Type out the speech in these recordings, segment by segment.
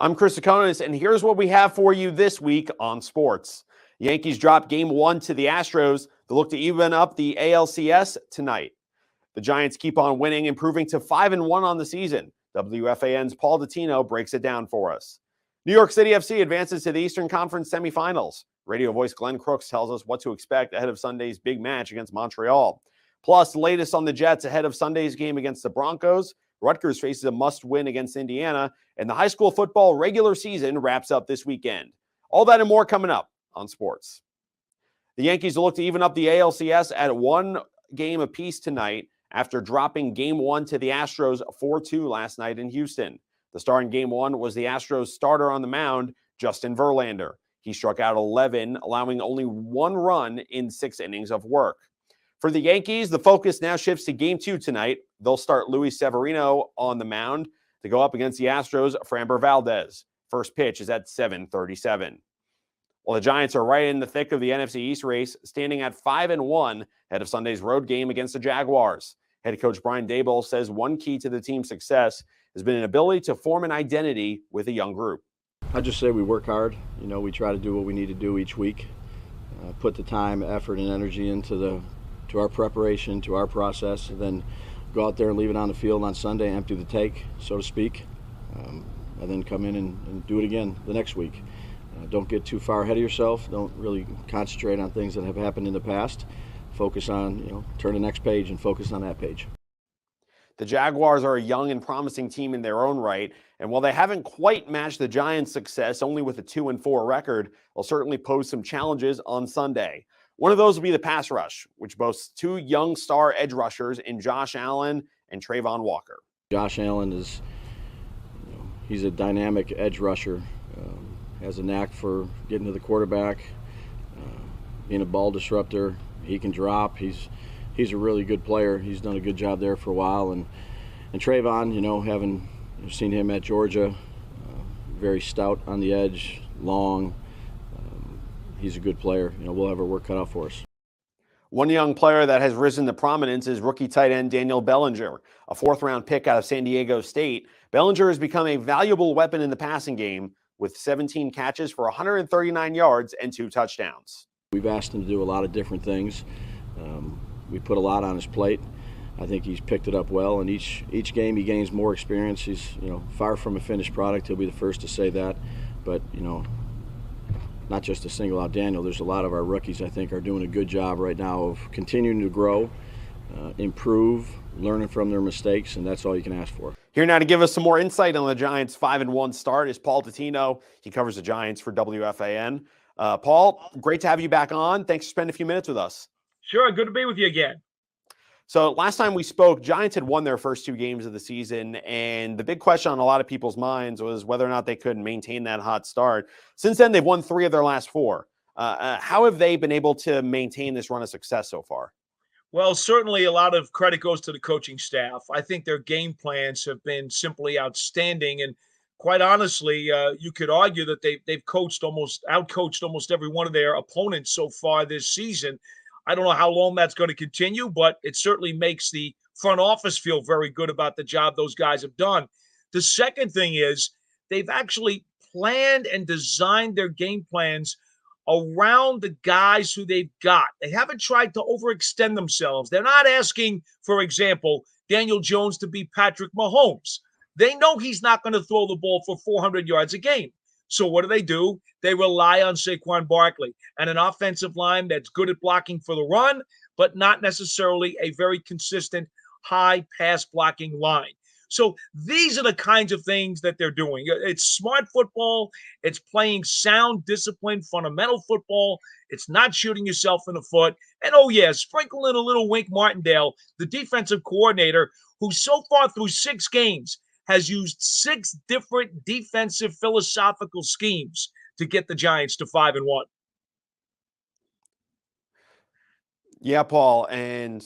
I'm Chris Akonis, and here's what we have for you this week on sports. The Yankees drop Game 1 to the Astros. They look to even up the ALCS tonight. The Giants keep on winning, improving to 5-1 on the season. WFAN's Paul Dottino breaks it down for us. New York City FC advances to the Eastern Conference Semifinals. Radio voice Glenn Crooks tells us what to expect ahead of Sunday's big match against Montreal. Plus, the latest on the Jets ahead of Sunday's game against the Broncos. Rutgers faces a must-win against Indiana, and the high school football regular season wraps up this weekend. All that and more coming up on sports. The Yankees will look to even up the ALCS at 1 game apiece tonight after dropping Game 1 to the Astros 4-2 last night in Houston. The star in Game 1 was the Astros starter on the mound, Justin Verlander. He struck out 11, allowing only 1 run in 6 innings of work. For the Yankees, the focus now shifts to Game 2 tonight. They'll start Luis Severino on the mound to go up against the Astros' Framber Valdez. First pitch is at 7:37. Well, the Giants are right in the thick of the NFC East race, standing at 5-1 ahead of Sunday's road game against the Jaguars. Head coach Brian Daboll says one key to the team's success has been an ability to form an identity with a young group. I just say we work hard. We try to do what we need to do each week, put the time, effort, and energy into our preparation, to our process, and then go out there and leave it on the field on Sunday, empty the tank, so to speak, and then come in and do it again the next week. Don't get too far ahead of yourself. Don't really concentrate on things that have happened in the past. Focus on, turn the next page and focus on that page. The Jaguars are a young and promising team in their own right, and while they haven't quite matched the Giants' success, only with a 2-4 record, they'll certainly pose some challenges on Sunday. One of those will be the pass rush, which boasts 2 young star edge rushers in Josh Allen and Trayvon Walker. Josh Allen is, he's a dynamic edge rusher, has a knack for getting to the quarterback, being a ball disruptor. He can drop. He's a really good player. He's done a good job there for a while. And Trayvon, having seen him at Georgia, very stout on the edge, long. He's a good player. We'll have our work cut out for us. One young player that has risen to prominence is rookie tight end Daniel Bellinger, a 4th-round pick out of San Diego State. Bellinger has become a valuable weapon in the passing game with 17 catches for 139 yards and 2 touchdowns. We've asked him to do a lot of different things. We put a lot on his plate. I think he's picked it up well, and each game he gains more experience. He's far from a finished product. He'll be the first to say that, but not just to single out Daniel. There's a lot of our rookies I think are doing a good job right now of continuing to grow, improve, learning from their mistakes, and that's all you can ask for. Here now to give us some more insight on the Giants' 5-1 start is Paul Dottino. He covers the Giants for WFAN. Paul, great to have you back on. Thanks for spending a few minutes with us. Sure, good to be with you again. So last time we spoke, Giants had won their first 2 games of the season, and the big question on a lot of people's minds was whether or not they could maintain that hot start. Since then, they've won 3 of their last 4. How have they been able to maintain this run of success so far? Well, certainly a lot of credit goes to the coaching staff. I think their game plans have been simply outstanding, and quite honestly, you could argue that they've outcoached almost every one of their opponents so far this season. I don't know how long that's going to continue, but it certainly makes the front office feel very good about the job those guys have done. The second thing is they've actually planned and designed their game plans around the guys who they've got. They haven't tried to overextend themselves. They're not asking, for example, Daniel Jones to be Patrick Mahomes. They know he's not going to throw the ball for 400 yards a game. So what do? They rely on Saquon Barkley and an offensive line that's good at blocking for the run, but not necessarily a very consistent high pass blocking line. So these are the kinds of things that they're doing. It's smart football. It's playing sound, disciplined, fundamental football. It's not shooting yourself in the foot. And, sprinkle in a little Wink Martindale, the defensive coordinator, who so far through 6 games has used 6 different defensive philosophical schemes to get the Giants to 5-1. Yeah, Paul. And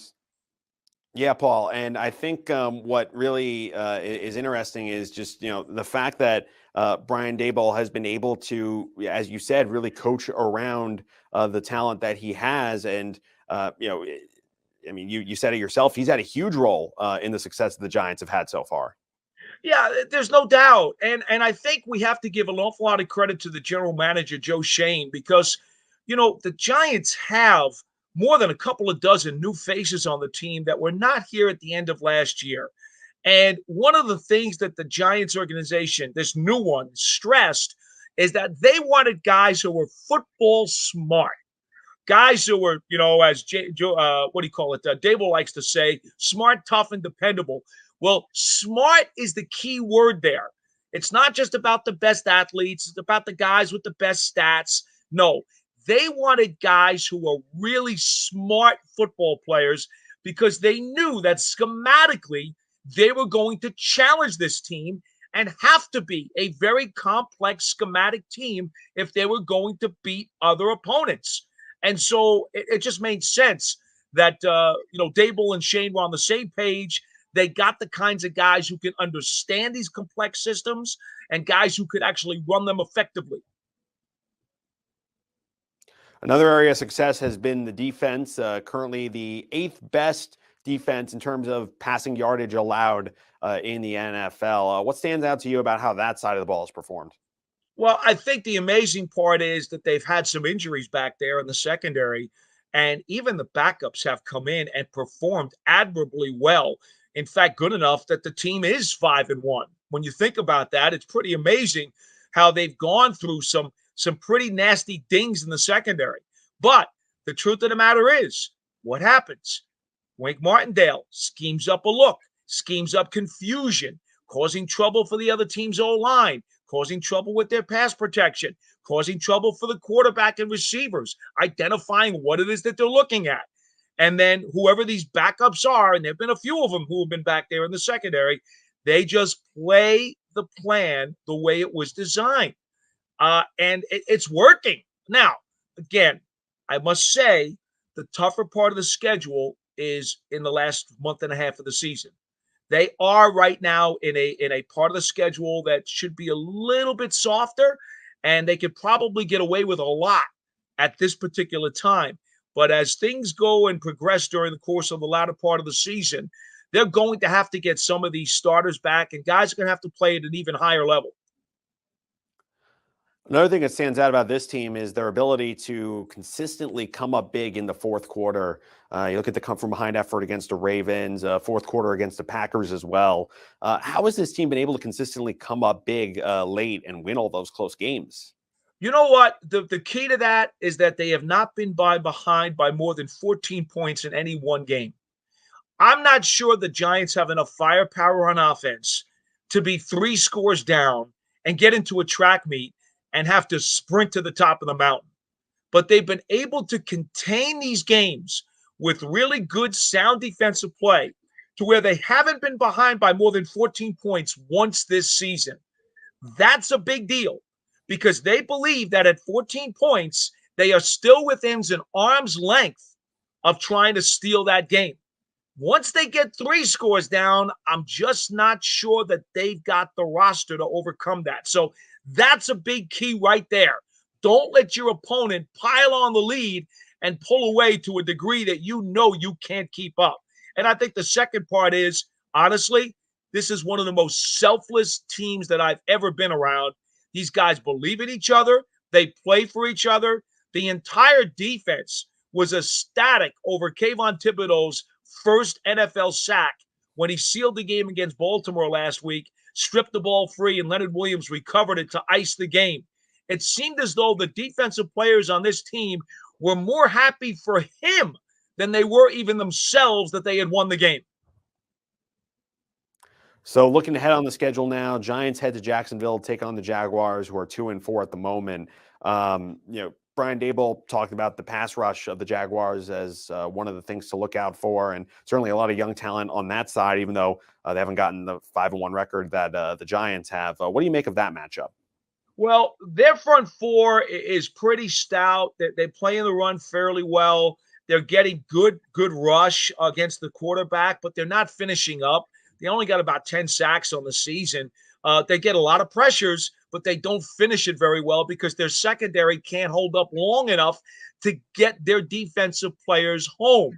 I think what really is interesting is just, the fact that Brian Daboll has been able to, as you said, really coach around the talent that he has. And, you said it yourself, he's had a huge role in the success the Giants have had so far. Yeah, there's no doubt. And I think we have to give an awful lot of credit to the general manager, Joe Shane, because, the Giants have more than a couple of dozen new faces on the team that were not here at the end of last year. And one of the things that the Giants organization, this new one, stressed is that they wanted guys who were football smart. Guys who were, as what do you call it? Dable likes to say, smart, tough, and dependable. Well, smart is the key word there. It's not just about the best athletes. It's about the guys with the best stats. No, they wanted guys who were really smart football players because they knew that schematically they were going to challenge this team and have to be a very complex schematic team if they were going to beat other opponents. And so it just made sense that, Dable and Shane were on the same page. They got the kinds of guys who can understand these complex systems and guys who could actually run them effectively. Another area of success has been the defense, currently the 8th best defense in terms of passing yardage allowed in the NFL. What stands out to you about how that side of the ball has performed? Well, I think the amazing part is that they've had some injuries back there in the secondary, and even the backups have come in and performed admirably well. In fact, good enough that the team is 5-1. When you think about that, it's pretty amazing how they've gone through some pretty nasty dings in the secondary. But the truth of the matter is, what happens? Wink Martindale schemes up a look, schemes up confusion, causing trouble for the other team's O-line, causing trouble with their pass protection, causing trouble for the quarterback and receivers, identifying what it is that they're looking at. And then whoever these backups are, and there have been a few of them who have been back there in the secondary, they just play the plan the way it was designed. And it's working. Now, again, I must say the tougher part of the schedule is in the last month and a half of the season. They are right now in a part of the schedule that should be a little bit softer, and they could probably get away with a lot at this particular time. But as things go and progress during the course of the latter part of the season, they're going to have to get some of these starters back, and guys are going to have to play at an even higher level. Another thing that stands out about this team is their ability to consistently come up big in the fourth quarter. You look at the come from behind effort against the Ravens, fourth quarter against the Packers as well. How has this team been able to consistently come up big late and win all those close games? You know what? The key to that is that they have not been behind by more than 14 points in any one game. I'm not sure the Giants have enough firepower on offense to be 3 scores down and get into a track meet and have to sprint to the top of the mountain. But they've been able to contain these games with really good, sound defensive play to where they haven't been behind by more than 14 points once this season. That's a big deal because they believe that at 14 points, they are still within an arm's length of trying to steal that game. Once they get 3 scores down, I'm just not sure that they've got the roster to overcome that. So that's a big key right there. Don't let your opponent pile on the lead and pull away to a degree that you know you can't keep up. And I think the second part is, honestly, this is one of the most selfless teams that I've ever been around. These guys believe in each other. They play for each other. The entire defense was ecstatic over Kayvon Thibodeau's first NFL sack when he sealed the game against Baltimore last week, stripped the ball free, and Leonard Williams recovered it to ice the game. It seemed as though the defensive players on this team were more happy for him than they were even themselves that they had won the game. So looking ahead on the schedule now, Giants head to Jacksonville, take on the Jaguars, who are 2-4 at the moment. Brian Dable talked about the pass rush of the Jaguars as one of the things to look out for, and certainly a lot of young talent on that side, even though they haven't gotten the 5-1 record that the Giants have. What do you make of that matchup? Well, their front four is pretty stout. They play in the run fairly well. They're getting good rush against the quarterback, but they're not finishing up. They only got about 10 sacks on the season. They get a lot of pressures, but they don't finish it very well because their secondary can't hold up long enough to get their defensive players home.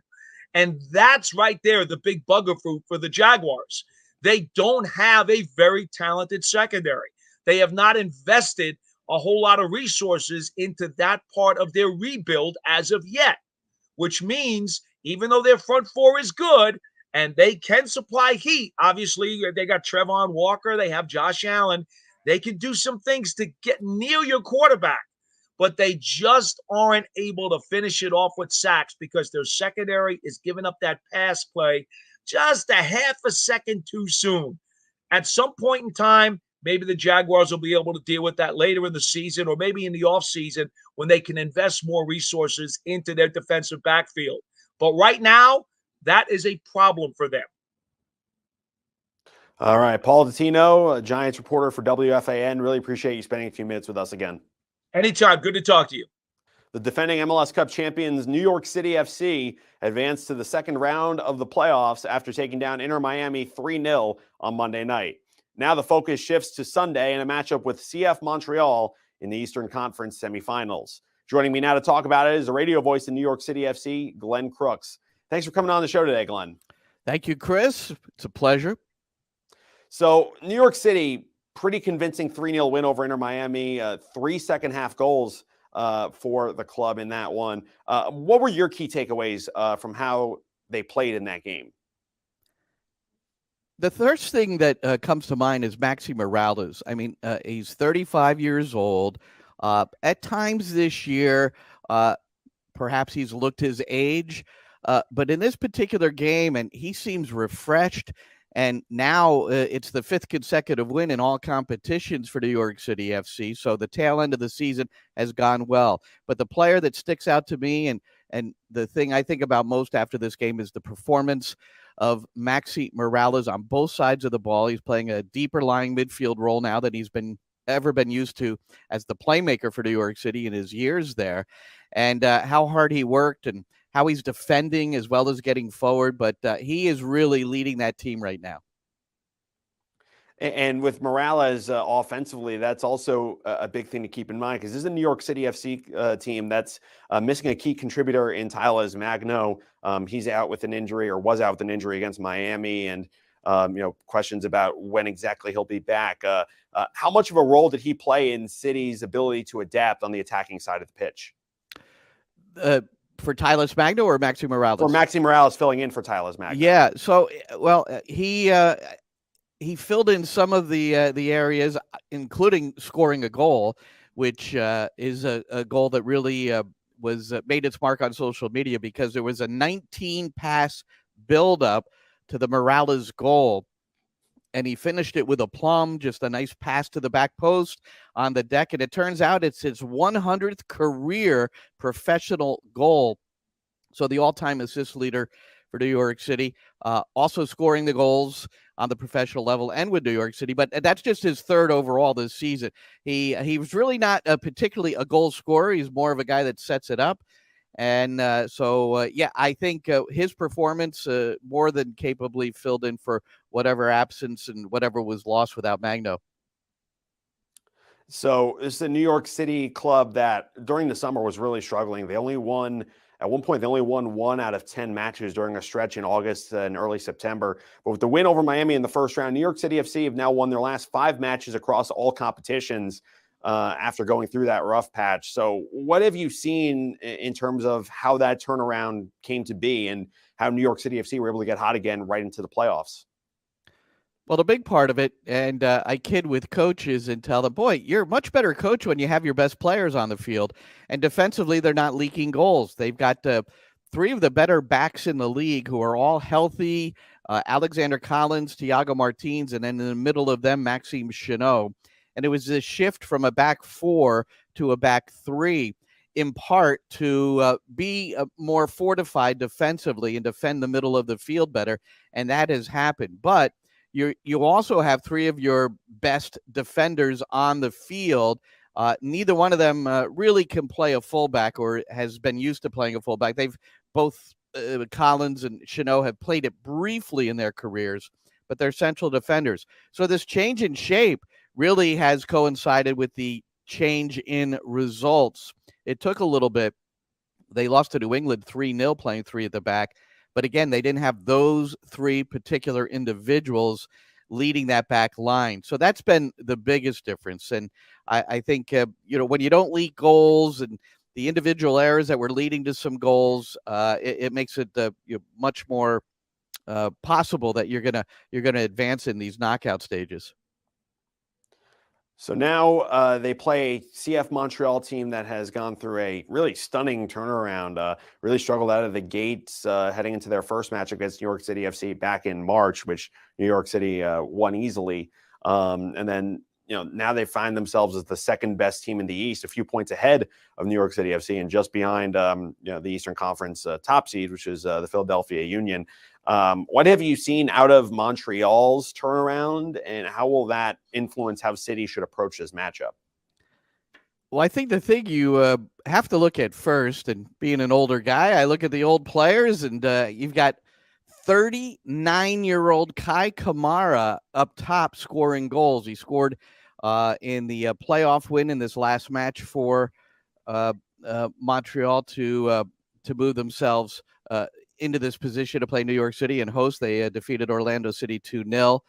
And that's right there, the big bugger for the Jaguars. they don't have a very talented secondary. They have not invested a whole lot of resources into that part of their rebuild as of yet, which means even though their front four is good and they can supply heat, obviously they got Trevon Walker, they have Josh Allen, they can do some things to get near your quarterback, but they just aren't able to finish it off with sacks because their secondary is giving up that pass play just a half a second too soon. At some point in time, maybe the Jaguars will be able to deal with that later in the season or maybe in the offseason when they can invest more resources into their defensive backfield. But right now, that is a problem for them. All right, Paul Dottino, a Giants reporter for WFAN. Really appreciate you spending a few minutes with us again. Anytime. Good to talk to you. The defending MLS Cup champions New York City FC advanced to the second round of the playoffs after taking down Inter Miami 3-0 on Monday night. Now the focus shifts to Sunday in a matchup with CF Montreal in the Eastern Conference Semifinals. Joining me now to talk about it is the radio voice in New York City FC, Glenn Crooks. Thanks for coming on the show today, Glenn. Thank you, Chris. It's a pleasure. So New York City, pretty convincing 3-0 win over Inter Miami, 3 second-half goals for the club in that one. What were your key takeaways from how they played in that game? The first thing that comes to mind is Maxi Morales. I mean, he's 35 years old. At times this year, perhaps he's looked his age, but in this particular game, and he seems refreshed. And now it's the fifth consecutive win in all competitions for New York City FC. So the tail end of the season has gone well. But the player that sticks out to me and the thing I think about most after this game is the performance of Maxi Morales on both sides of the ball. He's playing a deeper lying midfield role now than he's ever been used to as the playmaker for New York City in his years there. And how hard he worked and how he's defending as well as getting forward, but he is really leading that team right now. And with Morales offensively, that's also a big thing to keep in mind because this is a New York City FC team that's missing a key contributor in Tyler Magno. He's out with an injury or was out with an injury against Miami, and questions about when exactly he'll be back. How much of a role did he play in City's ability to adapt on the attacking side of the pitch? For Tyler Magno or Maxi Morales? For Maxi Morales filling in for Tyler Magno. Yeah. So, well, he filled in some of the areas, including scoring a goal, which is a goal that really was made its mark on social media because there was a 19-pass buildup to the Morales goal. And he finished it with aplomb, just a nice pass to the back post on the deck. And it turns out it's his 100th career professional goal. So the all-time assist leader for New York City, also scoring the goals on the professional level and with New York City. But that's just his third overall this season. He was really not particularly a goal scorer. He's more of a guy that sets it up. And I think his performance more than capably filled in for whatever absence and whatever was lost without Magno. So this is a New York City club that during the summer was really struggling. They only won, at one point, 1 out of 10 matches during a stretch in August and early September. But with the win over Miami in the first round, New York City FC have now won their last 5 matches across all competitions after going through that rough patch. So what have you seen in terms of how that turnaround came to be and how New York City FC were able to get hot again right into the playoffs? Well, the big part of it, and I kid with coaches and tell them, boy, you're a much better coach when you have your best players on the field. And defensively, they're not leaking goals. They've got 3 of the better backs in the league who are all healthy, Alexander Collins, Thiago Martins, and then in the middle of them, Maxime Chenot. And it was a shift from a back 4 to a back 3, in part to be more fortified defensively and defend the middle of the field better. And that has happened. But you also have 3 of your best defenders on the field. Neither one of them really can play a fullback or has been used to playing a fullback. They've both, Collins and Chenot, have played it briefly in their careers, but they're central defenders. So this change in shape really has coincided with the change in results. It took a little bit. They lost to New England 3-0 playing 3 at the back. But again, they didn't have those 3 particular individuals leading that back line. So that's been the biggest difference. And I think, when you don't leak goals and the individual errors that were leading to some goals, it makes it much more possible that you're gonna advance in these knockout stages. So now they play a CF Montreal team that has gone through a really stunning turnaround, really struggled out of the gates heading into their first match against New York City FC back in March, which New York City won easily. And then, now they find themselves as the second best team in the East, a few points ahead of New York City FC and just behind, the Eastern Conference top seed, which is the Philadelphia Union. What have you seen out of Montreal's turnaround, and how will that influence how City should approach this matchup? Well, I think the thing you have to look at first, and being an older guy, I look at the old players, and you've got 39-year-old Kai Kamara up top scoring goals. He scored in the playoff win in this last match for Montreal to move themselves into this position to play New York City and host. They defeated Orlando City 2-0.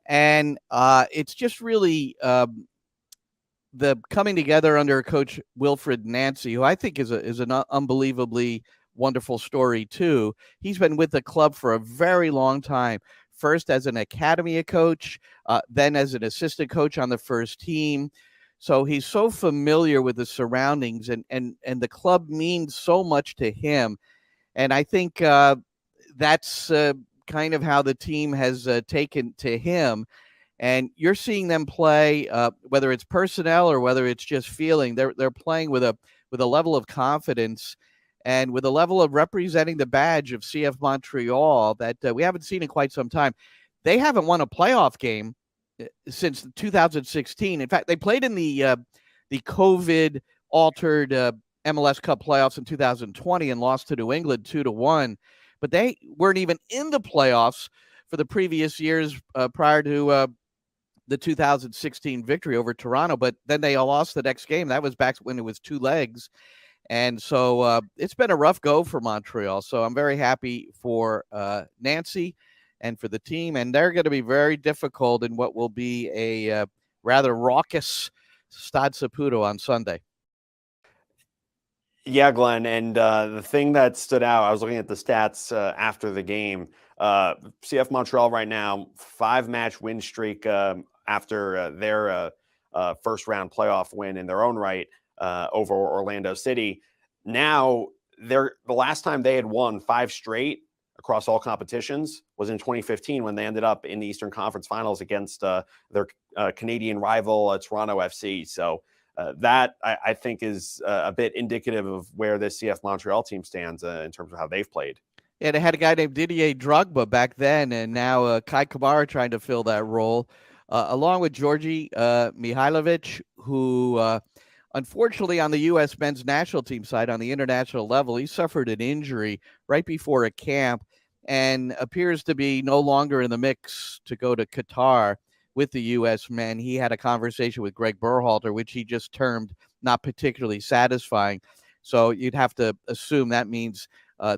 And it's just really the coming together under Coach Wilfred Nancy, who I think is an unbelievably wonderful story too. He's been with the club for a very long time, first as an academy coach, then as an assistant coach on the first team. So he's so familiar with the surroundings, and the club means so much to him. And I think that's kind of how the team has taken to him. And you're seeing them play, whether it's personnel or whether it's just feeling. They're playing with a level of confidence and with a level of representing the badge of CF Montreal that we haven't seen in quite some time. They haven't won a playoff game since 2016. In fact, they played in the COVID-altered MLS Cup playoffs in 2020 and lost to New England 2-1. But they weren't even in the playoffs for the previous years prior to the 2016 victory over Toronto. But then they lost the next game. That was back when it was two legs. And so it's been a rough go for Montreal. So I'm very happy for Nancy and for the team. And they're going to be very difficult in what will be a rather raucous Stade Saputo on Sunday. Yeah, Glenn. And the thing that stood out, I was looking at the stats after the game. CF Montreal right now, 5-match win streak after their first round playoff win in their own right over Orlando City. Now, the last time they had won 5 straight across all competitions was in 2015 when they ended up in the Eastern Conference Finals against their Canadian rival Toronto FC. So that I think is a bit indicative of where this CF Montreal team stands in terms of how they've played. Yeah, they had a guy named Didier Drogba back then, and now Kai Kamara trying to fill that role, along with Georgi Mihailovic, who unfortunately on the U.S. men's national team side, on the international level, he suffered an injury right before a camp and appears to be no longer in the mix to go to Qatar with the U.S. men. He had a conversation with Greg Berhalter, which he just termed not particularly satisfying. So you'd have to assume that means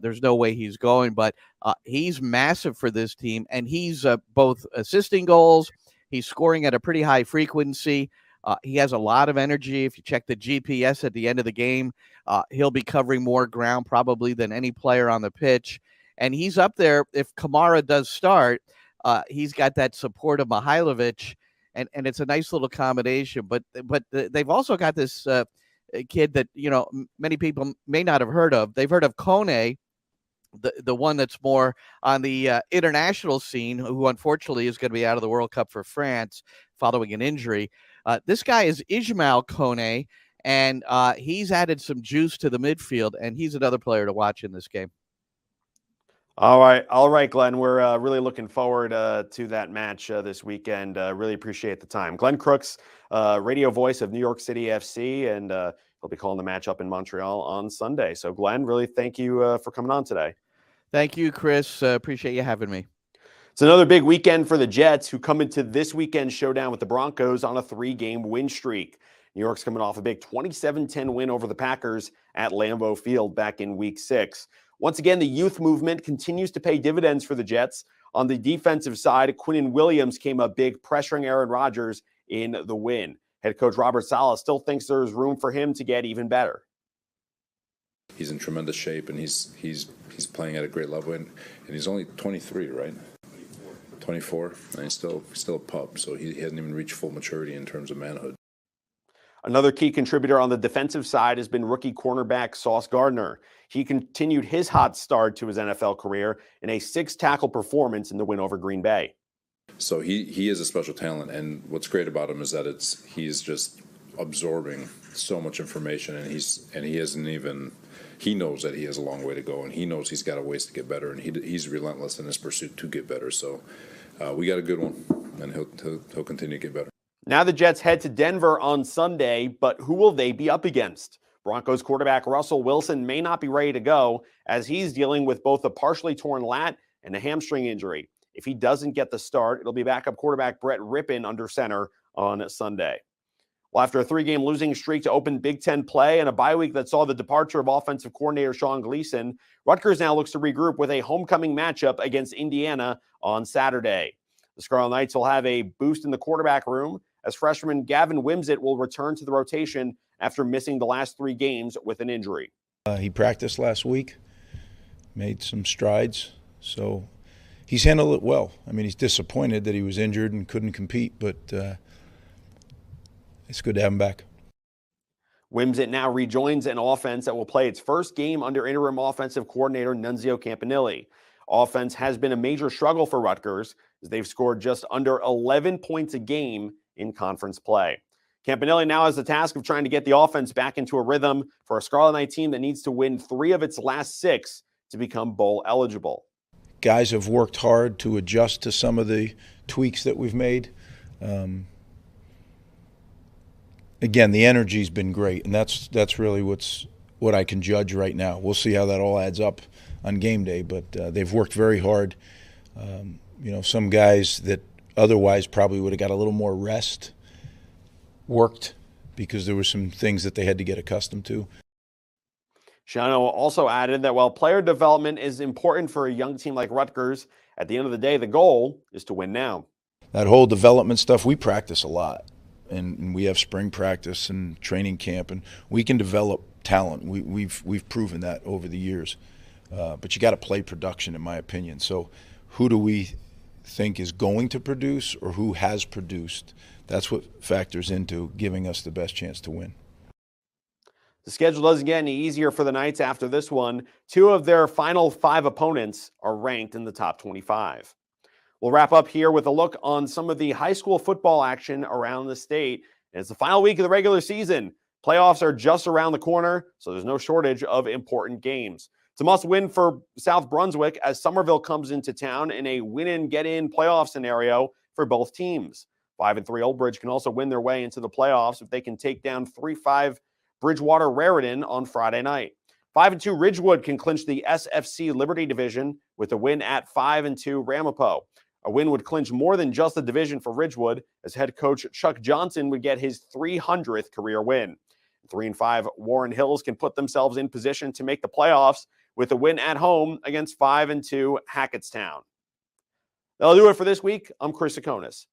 there's no way he's going. But he's massive for this team, and he's both assisting goals. He's scoring at a pretty high frequency. He has a lot of energy. If you check the GPS at the end of the game, he'll be covering more ground probably than any player on the pitch. And he's up there. If Kamara does start, he's got that support of Mihailovic, and it's a nice little combination. But they've also got this kid that many people may not have heard of. They've heard of Kone, the one that's more on the international scene, who unfortunately is going to be out of the World Cup for France following an injury. This guy is Ismail Kone, and he's added some juice to the midfield, and he's another player to watch in this game. All right, Glenn. We're really looking forward to that match this weekend. Really appreciate the time. Glenn Crooks, radio voice of New York City FC, and he'll be calling the match up in Montreal on Sunday. So, Glenn, really thank you for coming on today. Thank you, Chris. Appreciate you having me. It's another big weekend for the Jets, who come into this weekend's showdown with the Broncos on a 3-game win streak. New York's coming off a big 27-10 win over the Packers at Lambeau Field back in Week 6. Once again, the youth movement continues to pay dividends for the Jets. On the defensive side, Quinnen Williams came up big, pressuring Aaron Rodgers in the win. Head coach Robert Saleh still thinks there's room for him to get even better. He's in tremendous shape, and he's playing at a great level, and he's only 23, right? 24, and he's still a pup, so he hasn't even reached full maturity in terms of manhood. Another key contributor on the defensive side has been rookie cornerback Sauce Gardner. He continued his hot start to his NFL career in a 6-tackle performance in the win over Green Bay. So he is a special talent, and what's great about him is that he's just absorbing so much information, and he knows that he has a long way to go, and he knows he's got a ways to get better, and he's relentless in his pursuit to get better. So we got a good one, and he'll continue to get better. Now the Jets head to Denver on Sunday, but who will they be up against? Broncos quarterback Russell Wilson may not be ready to go, as he's dealing with both a partially torn lat and a hamstring injury. If he doesn't get the start, it'll be backup quarterback Brett Rippon under center on Sunday. Well, after a 3-game losing streak to open Big Ten play and a bye week that saw the departure of offensive coordinator Sean Gleason, Rutgers now looks to regroup with a homecoming matchup against Indiana on Saturday. The Scarlet Knights will have a boost in the quarterback room, as freshman Gavin Wimsatt will return to the rotation after missing the last 3 games with an injury. He practiced last week, made some strides, so he's handled it well. I mean, he's disappointed that he was injured and couldn't compete, but it's good to have him back. Wimsatt now rejoins an offense that will play its first game under interim offensive coordinator Nunzio Campanile. Offense has been a major struggle for Rutgers, as they've scored just under 11 points a game in conference play. Campanile now has the task of trying to get the offense back into a rhythm for a Scarlet Knight team that needs to win 3 of its last 6 to become bowl eligible. Guys have worked hard to adjust to some of the tweaks that we've made. Again, the energy's been great, and that's really what I can judge right now. We'll see how that all adds up on game day, but they've worked very hard. Some guys that otherwise probably would have got a little more rest worked because there were some things that they had to get accustomed to. Shiano also added that while player development is important for a young team like Rutgers, at the end of the day, the goal is to win now. That whole development stuff, we practice a lot, and we have spring practice and training camp, and we can develop talent. We've proven that over the years, but you got to play production, in my opinion. So who do we think is going to produce, or who has produced? That's what factors into giving us the best chance to win. The schedule doesn't get any easier for the Knights after this one. 2 of their final 5 opponents are ranked in the top 25. We'll wrap up here with a look on some of the high school football action around the state. And it's the final week of the regular season. Playoffs are just around the corner, so there's no shortage of important games. It's a must-win for South Brunswick as Somerville comes into town in a win-in-get-in playoff scenario for both teams. 5-3 Old Bridge can also win their way into the playoffs if they can take down 3-5 Bridgewater Raritan on Friday night. 5-2 Ridgewood can clinch the SFC Liberty division with a win at 5-2 Ramapo. A win would clinch more than just the division for Ridgewood, as head coach Chuck Johnson would get his 300th career win. 3-5 Warren Hills can put themselves in position to make the playoffs with a win at home against 5-2 Hackettstown. That'll do it for this week. I'm Chris Sakonis.